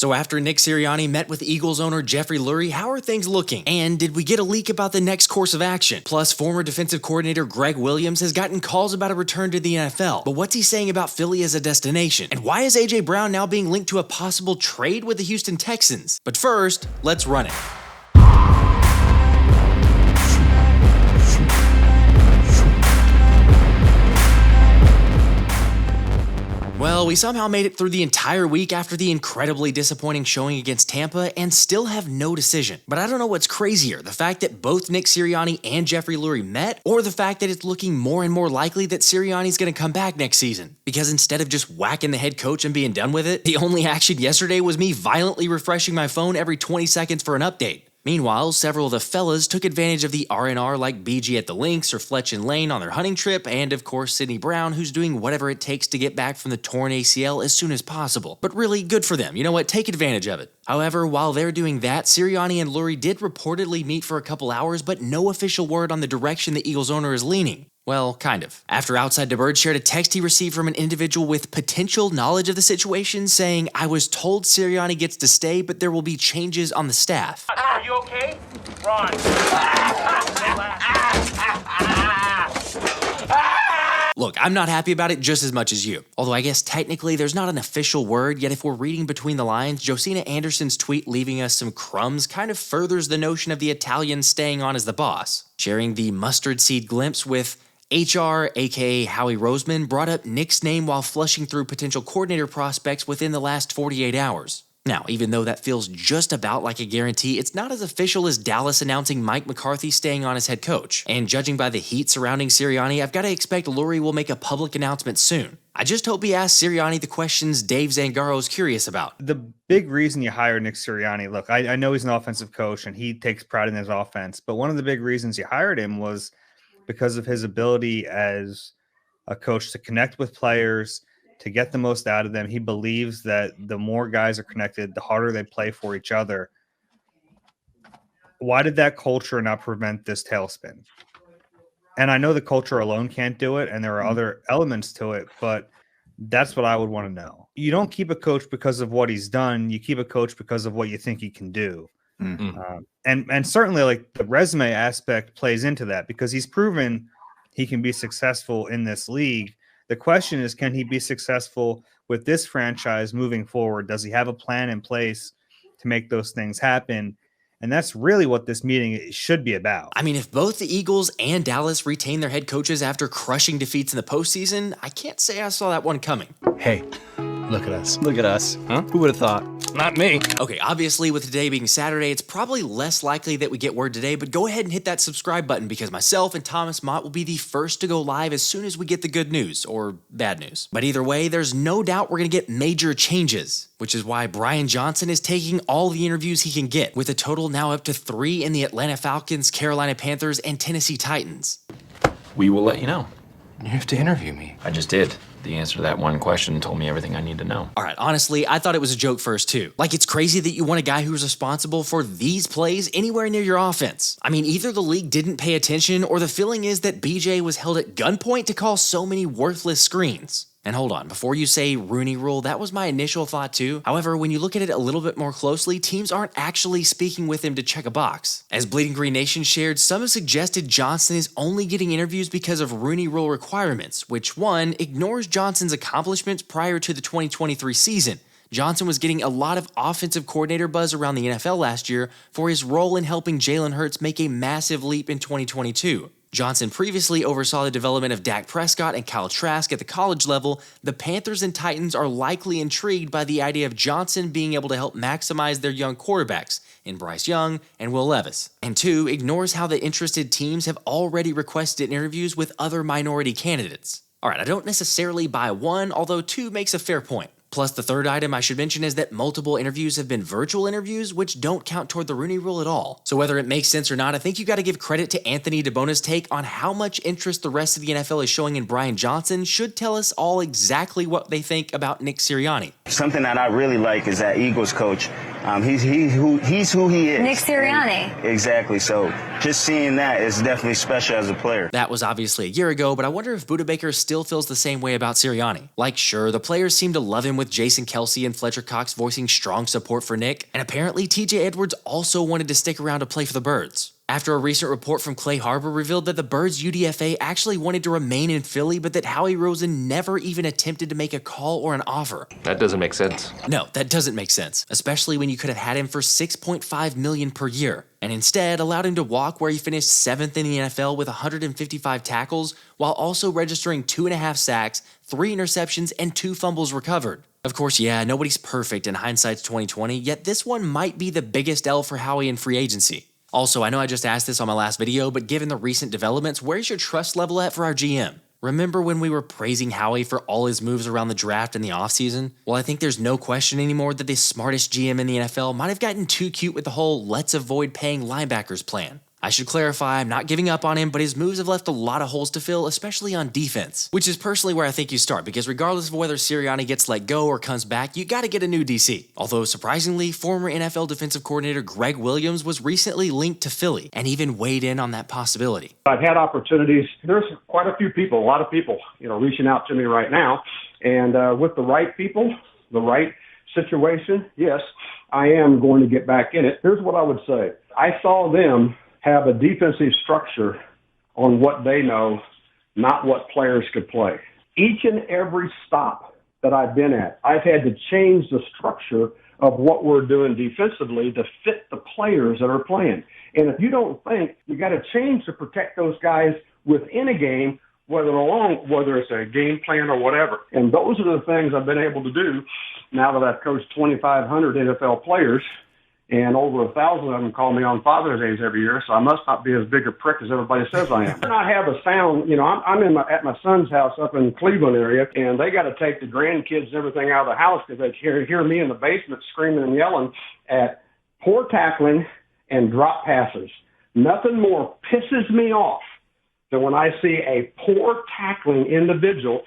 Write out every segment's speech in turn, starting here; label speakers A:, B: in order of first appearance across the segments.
A: So after Nick Sirianni met with Eagles owner Jeffrey Lurie, how are things looking? And did we get a leak about the next course of action? Plus, former defensive coordinator Gregg Williams has gotten calls about a return to the NFL. But what's he saying about Philly as a destination? And why is A.J. Brown now being linked to a possible trade with the Houston Texans? But first, let's run it. Well, we somehow made it through the entire week after the incredibly disappointing showing against Tampa and still have no decision. But I don't know what's crazier, the fact that both Nick Sirianni and Jeffrey Lurie met, or the fact that it's looking more and more likely that Sirianni's going to come back next season. Because instead of just whacking the head coach and being done with it, the only action yesterday was me violently refreshing my phone every 20 seconds for an update. Meanwhile, several of the fellas took advantage of the R&R like BG at the Lynx or Fletcher and Lane on their hunting trip, and of course Sidney Brown, who's doing whatever it takes to get back from the torn ACL as soon as possible. But really, good for them. You know what? Take advantage of it. However, while they're doing that, Sirianni and Lurie did reportedly meet for a couple hours, but no official word on the direction the Eagles owner is leaning. Well, kind of. After Outside the Bird shared a text he received from an individual with potential knowledge of the situation saying, "I was told Sirianni gets to stay, but there will be changes on the staff."
B: Are you okay? Ron.
A: Look, I'm not happy about it just as much as you. Although I guess technically there's not an official word, yet if we're reading between the lines, Josina Anderson's tweet leaving us some crumbs kind of furthers the notion of the Italian staying on as the boss. Sharing the mustard seed glimpse with HR, aka Howie Roseman, brought up Nick's name while flushing through potential coordinator prospects within the last 48 hours. Now, even though that feels just about like a guarantee, it's not as official as Dallas announcing Mike McCarthy staying on as head coach. And judging by the heat surrounding Sirianni, I've got to expect Lurie will make a public announcement soon. I just hope he asks Sirianni the questions Dave Zangaro's curious about.
C: The big reason you hire Nick Sirianni, look, I know he's an offensive coach and he takes pride in his offense, but one of the big reasons you hired him was because of his ability as a coach to connect with players, to get the most out of them. He believes that the more guys are connected, the harder they play for each other. Why did that culture not prevent this tailspin? And I know the culture alone can't do it, and there are other elements to it, but that's what I would want to know. You don't keep a coach because of what he's done. You keep a coach because of what you think he can do. Mm-hmm. And certainly like the resume aspect plays into that because he's proven he can be successful in this league. The question is, can he be successful with this franchise moving forward? Does he have a plan in place to make those things happen? And that's really what this meeting should be about.
A: I mean, if both the Eagles and Dallas retain their head coaches after crushing defeats in the postseason, I can't say I saw that one coming.
D: Hey, look at us.
E: Look at us.
D: Huh? Who would have thought?
E: Not me.
A: Okay, obviously with today being Saturday, it's probably less likely that we get word today, but go ahead and hit that subscribe button because myself and Thomas Mott will be the first to go live as soon as we get the good news, or bad news. But either way, there's no doubt we're going to get major changes, which is why Brian Johnson is taking all the interviews he can get, with a total now up to 3 in the Atlanta Falcons, Carolina Panthers, and Tennessee Titans.
F: We will let you know.
D: You have to interview me.
F: I just did. The answer to that one question told me everything I need to know.
A: All right, honestly, I thought it was a joke first too. Like, it's crazy that you want a guy who's responsible for these plays anywhere near your offense. I mean, either the league didn't pay attention or the feeling is that BJ was held at gunpoint to call so many worthless screens. And hold on, before you say Rooney Rule, that was my initial thought too. However, when you look at it a little bit more closely, teams aren't actually speaking with him to check a box. As Bleeding Green Nation shared, some have suggested Johnson is only getting interviews because of Rooney Rule requirements, which one, ignores Johnson's accomplishments prior to the 2023 season. Johnson was getting a lot of offensive coordinator buzz around the NFL last year for his role in helping Jalen Hurts make a massive leap in 2022. Johnson previously oversaw the development of Dak Prescott and Kyle Trask at the college level. The Panthers and Titans are likely intrigued by the idea of Johnson being able to help maximize their young quarterbacks in Bryce Young and Will Levis. And 2, ignores how the interested teams have already requested interviews with other minority candidates. All right, I don't necessarily buy 1, although 2 makes a fair point. Plus, the third item I should mention is that multiple interviews have been virtual interviews, which don't count toward the Rooney Rule at all. So whether it makes sense or not, I think you got to give credit to Anthony DeBona's take on how much interest the rest of the NFL is showing in Brian Johnson should tell us all exactly what they think about Nick Sirianni.
G: Something that I really like is that Eagles coach. He's who he is.
H: Nick Sirianni.
G: And exactly. So just seeing that is definitely special as a player.
A: That was obviously a year ago, but I wonder if Buda Baker still feels the same way about Sirianni. Like, sure, the players seem to love him with Jason Kelce and Fletcher Cox voicing strong support for Nick, and apparently TJ Edwards also wanted to stick around to play for the Birds. After a recent report from Clay Harbor revealed that the Birds UDFA actually wanted to remain in Philly, but that Howie Roseman never even attempted to make a call or an offer.
D: That doesn't make sense.
A: No, that doesn't make sense, especially when you could have had him for $6.5 million per year, and instead allowed him to walk where he finished 7th in the NFL with 155 tackles, while also registering 2.5 sacks, 3 interceptions, and 2 fumbles recovered. Of course, yeah, nobody's perfect in hindsight's 2020, yet this one might be the biggest L for Howie in free agency. Also, I know I just asked this on my last video, but given the recent developments, where's your trust level at for our GM? Remember when we were praising Howie for all his moves around the draft and the offseason? Well, I think there's no question anymore that the smartest GM in the NFL might have gotten too cute with the whole let's avoid paying linebackers plan. I should clarify, I'm not giving up on him, but his moves have left a lot of holes to fill, especially on defense, which is personally where I think you start, because regardless of whether Sirianni gets let go or comes back, you gotta get a new DC. Although, surprisingly, former NFL defensive coordinator Gregg Williams was recently linked to Philly, and even weighed in on that possibility.
E: I've had opportunities. There's quite a few people, a lot of people, reaching out to me right now, and with the right people, the right situation, yes, I am going to get back in it. Here's what I would say. I saw them have a defensive structure on what they know, not what players could play. Each and every stop that I've been at, I've had to change the structure of what we're doing defensively to fit the players that are playing. And if you don't think you got to change to protect those guys within a game, whether it's a game plan or whatever. And those are the things I've been able to do now that I've coached 2,500 NFL players, and over 1,000 of them call me on Father's Days every year, so I must not be as big a prick as everybody says I am. And I have a sound, I'm at my son's house up in the Cleveland area, and they got to take the grandkids and everything out of the house because they hear me in the basement screaming and yelling at poor tackling and drop passes. Nothing more pisses me off than when I see a poor tackling individual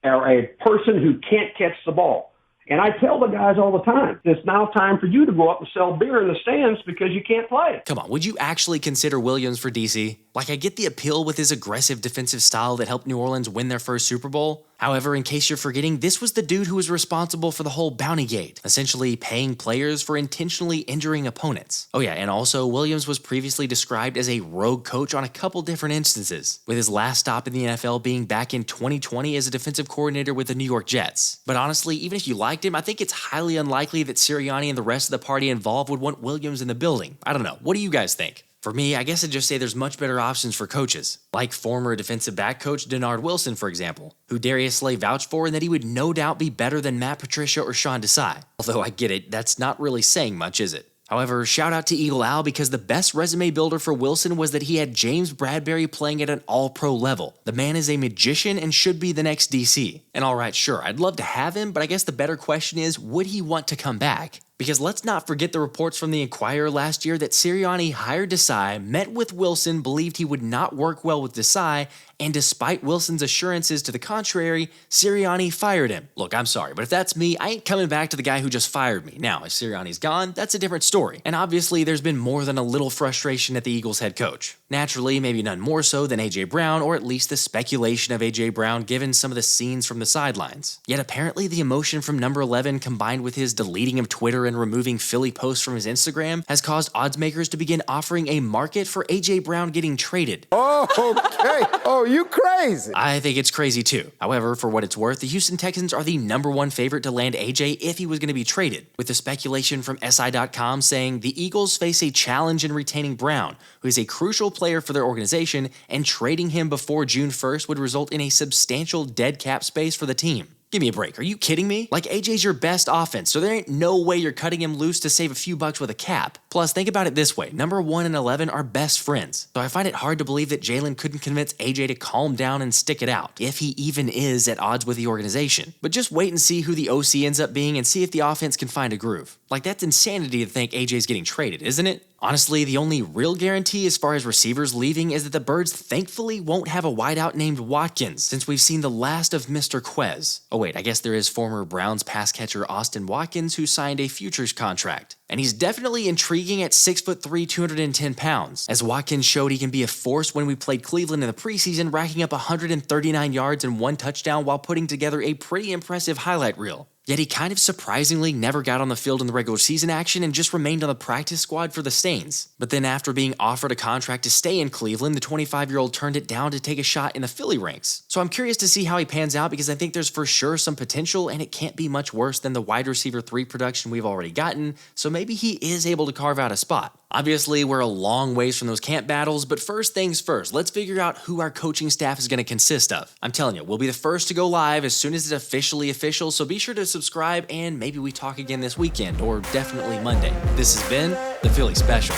E: or a person who can't catch the ball. And I tell the guys all the time, it's now time for you to go up and sell beer in the stands because you can't play.
A: Come on, would you actually consider Williams for DC? Like, I get the appeal with his aggressive defensive style that helped New Orleans win their first Super Bowl. However, in case you're forgetting, this was the dude who was responsible for the whole bounty gate, essentially paying players for intentionally injuring opponents. Oh yeah, and also Williams was previously described as a rogue coach on a couple different instances, with his last stop in the NFL being back in 2020 as a defensive coordinator with the New York Jets. But honestly, even if you liked him, I think it's highly unlikely that Sirianni and the rest of the party involved would want Williams in the building. I don't know, what do you guys think? For me, I guess I'd just say there's much better options for coaches, like former defensive back coach Denard Wilson, for example, who Darius Slay vouched for and that he would no doubt be better than Matt Patricia or Sean Desai. Although I get it, that's not really saying much, is it? However, shout out to Eagle Al because the best resume builder for Wilson was that he had James Bradbury playing at an all-pro level. The man is a magician and should be the next DC. And alright, sure, I'd love to have him, but I guess the better question is, would he want to come back? Because let's not forget the reports from the Inquirer last year that Sirianni hired Desai, met with Wilson, believed he would not work well with Desai, and despite Wilson's assurances to the contrary, Sirianni fired him. Look, I'm sorry, but if that's me, I ain't coming back to the guy who just fired me. Now, if Sirianni's gone, that's a different story. And obviously, there's been more than a little frustration at the Eagles head coach. Naturally, maybe none more so than A.J. Brown, or at least the speculation of A.J. Brown given some of the scenes from the sidelines. Yet apparently the emotion from number 11 combined with his deleting of Twitter and removing Philly posts from his Instagram has caused oddsmakers to begin offering a market for A.J. Brown getting traded.
H: Oh, okay. Oh, you crazy.
A: I think it's crazy too. However, for what it's worth, the Houston Texans are the #1 favorite to land AJ if he was going to be traded, with the speculation from SI.com saying the Eagles face a challenge in retaining Brown, who is a crucial player for their organization, and trading him before June 1st would result in a substantial dead cap space for the team. Give me a break. Are you kidding me? Like, AJ's your best offense, so there ain't no way you're cutting him loose to save a few bucks with a cap. Plus, think about it this way. Number 1 and 11 are best friends, so I find it hard to believe that Jalen couldn't convince AJ to calm down and stick it out, if he even is at odds with the organization. But just wait and see who the OC ends up being and see if the offense can find a groove. Like, that's insanity to think AJ's getting traded, isn't it? Honestly, the only real guarantee as far as receivers leaving is that the Birds thankfully won't have a wideout named Watkins, since we've seen the last of Mr. Quez. Oh wait, I guess there is former Browns pass catcher Austin Watkins who signed a futures contract. And he's definitely intriguing at 6'3", 210 pounds, as Watkins showed he can be a force when we played Cleveland in the preseason, racking up 139 yards and 1 touchdown while putting together a pretty impressive highlight reel. Yet he kind of surprisingly never got on the field in the regular season action and just remained on the practice squad for the Saints. But then after being offered a contract to stay in Cleveland, the 25-year-old turned it down to take a shot in the Philly ranks. So I'm curious to see how he pans out because I think there's for sure some potential and it can't be much worse than the wide receiver 3 production we've already gotten, so maybe he is able to carve out a spot. Obviously, we're a long ways from those camp battles, but first things first, let's figure out who our coaching staff is going to consist of. I'm telling you, we'll be the first to go live as soon as it's officially official, so be sure to subscribe and maybe we talk again this weekend or definitely Monday. This has been the Philly Special.